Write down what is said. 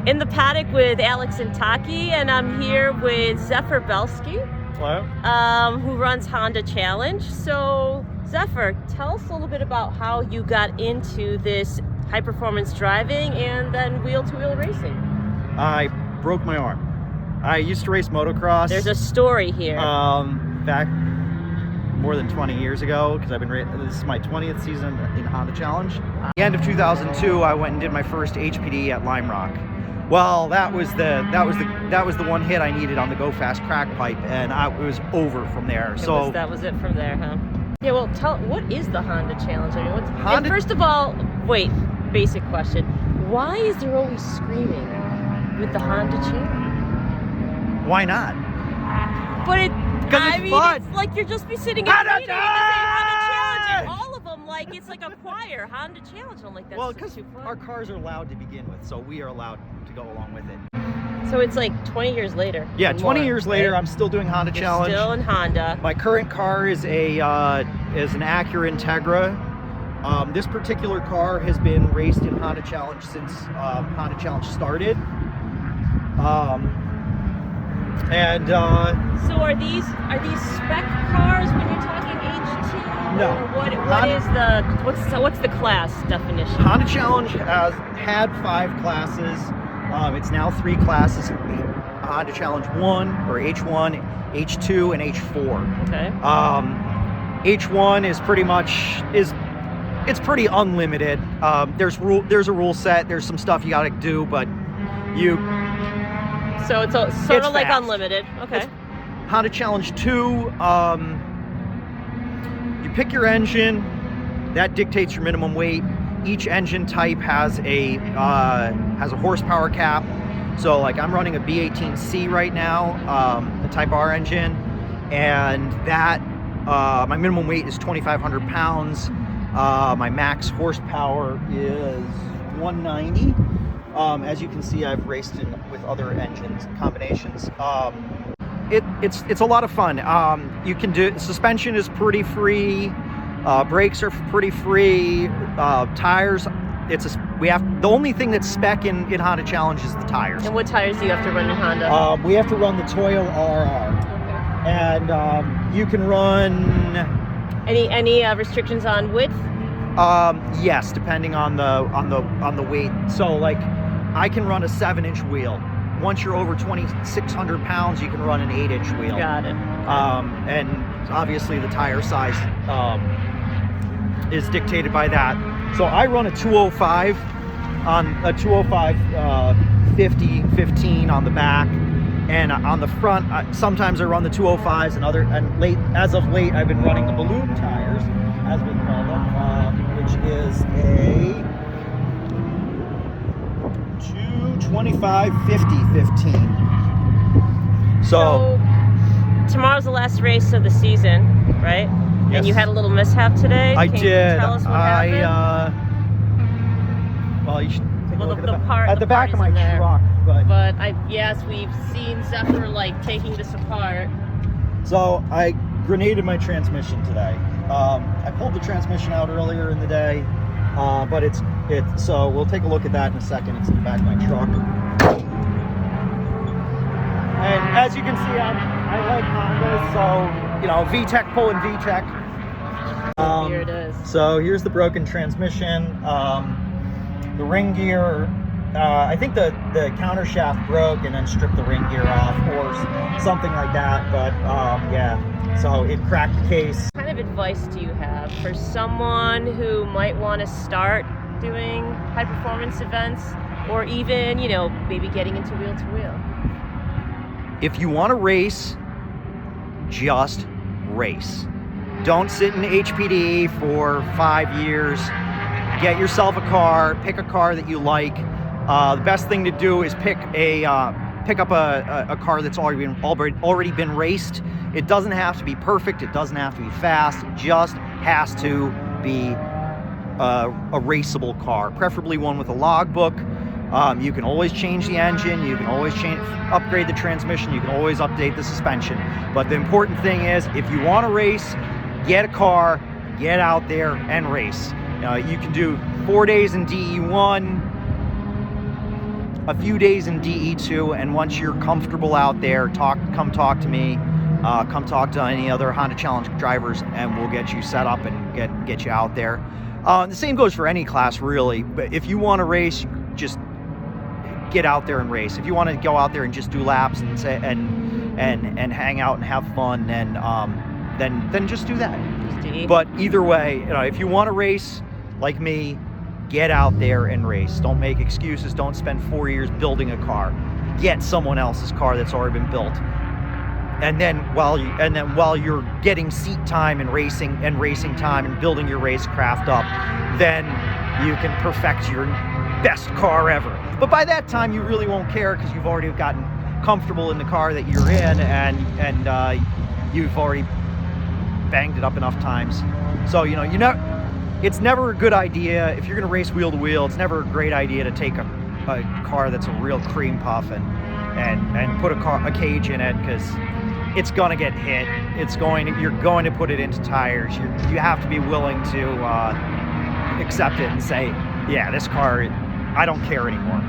in the paddock with Alex and Taki, and I'm here with Zephyr Belski. Hello. Who runs Honda Challenge. So, Zephyr, tell us a little bit about how you got into this high-performance driving and then wheel-to-wheel racing. I broke my arm. I used to race motocross. There's a story here. Back more than 20 years ago, because this is my 20th season in Honda Challenge. At the end of 2002, I went and did my first HPD at Lime Rock. Well, that was the one hit I needed on the Go Fast crack pipe, and it was over from there. That was it from there, huh? Yeah. Well, what is the Honda Challenge? I mean, Honda. First of all, wait. Basic question: why is there always screaming with the Honda Challenge? Why not? But fun. It's like you're just be sitting in a meeting and you say Honda Challenge, and all of them it's like a choir, Honda Challenge. I'm like, that's well, because our cars are loud to begin with, so we are allowed to go along with it. So it's like 20 years later. Yeah, 20 years later, right? I'm still doing Honda Challenge. Still in Honda. My current car is an Acura Integra. This particular car has been raced in Honda Challenge since Honda Challenge started. So are these spec cars when you're talking HT? No. Or what's the class definition? Honda Challenge has had 5 classes. It's now 3 classes: Honda Challenge 1 or H1, H2, and H4. Okay. H1 is it's pretty unlimited. There's a rule set. There's some stuff you got to do, but So it's sort of like fast. Unlimited. Okay. Honda Challenge 2, you pick your engine. That dictates your minimum weight. Each engine type has a horsepower cap. So like I'm running a B18C right now, the Type R engine, and that my minimum weight is 2,500 pounds. My max horsepower is 190. As you can see, I've raced with other engines combinations. It's a lot of fun. You can do suspension is pretty free. Brakes are pretty free. Tires, the only thing that's spec in Honda Challenge is the tires. And what tires do you have to run in Honda? We have to run the Toyo RR. Okay. And you can run. Any restrictions on width? Yes, depending on the weight. So like, I can run a 7-inch wheel. Once you're over 2,600 pounds, you can run an 8-inch wheel. Got it. And obviously the tire size is dictated by that. So I run a 205 on a 50/15 on the back, and on the front, sometimes I run the 205s, as of late, I've been running the balloon tires, as we call them, which is a 225/50/15. So tomorrow's the last race of the season, right? Yes. And you had a little mishap today. I Can did. You tell us what happened? Well, you should take a look at the back of my truck. But yes, we've seen Zephyr like taking this apart. So I grenaded my transmission today. I pulled the transmission out earlier in the day, but so we'll take a look at that in a second. It's in the back of my truck. And as you can see, I like Honda, so VTEC pulling VTEC. Here it is. So here's the broken transmission. The ring gear, I think the counter shaft broke and then stripped the ring gear off or something like that, but yeah, so it cracked the case. What kind of advice do you have for someone who might want to start doing high performance events, or even, maybe getting into wheel-to-wheel? If you want to race, just race. Don't sit in HPD for 5 years. Get yourself a car. Pick a car that you like. The best thing to do is pick up a car that's already been raced. It doesn't have to be perfect. It doesn't have to be fast. It just has to be a raceable car, preferably one with a logbook. You can always change the engine. You can always upgrade the transmission. You can always update the suspension. But the important thing is, if you want to race, get a car, get out there and race. You can do 4 days in DE1, a few days in DE2, and once you're comfortable out there, come talk to me. Come talk to any other Honda Challenge drivers, and we'll get you set up and get you out there. The same goes for any class, really. But if you want to race, just get out there and race. If you want to go out there and just do laps and hang out and have fun, then just do that. But either way, if you want to race like me, get out there and race. Don't make excuses. Don't spend 4 years building a car. Get someone else's car that's already been built. And then while you're getting seat time and racing time and building your racecraft up, then you can perfect your best car ever. But by that time, you really won't care, because you've already gotten comfortable in the car that you're in, and you've already banged it up enough times. So it's never a good idea if you're going to race wheel to wheel. It's never a great idea to take a car that's a real cream puff and put a cage in it, because it's going to get hit. You're going to put it into tires. You have to be willing to accept it and say, yeah, this car, I don't care anymore.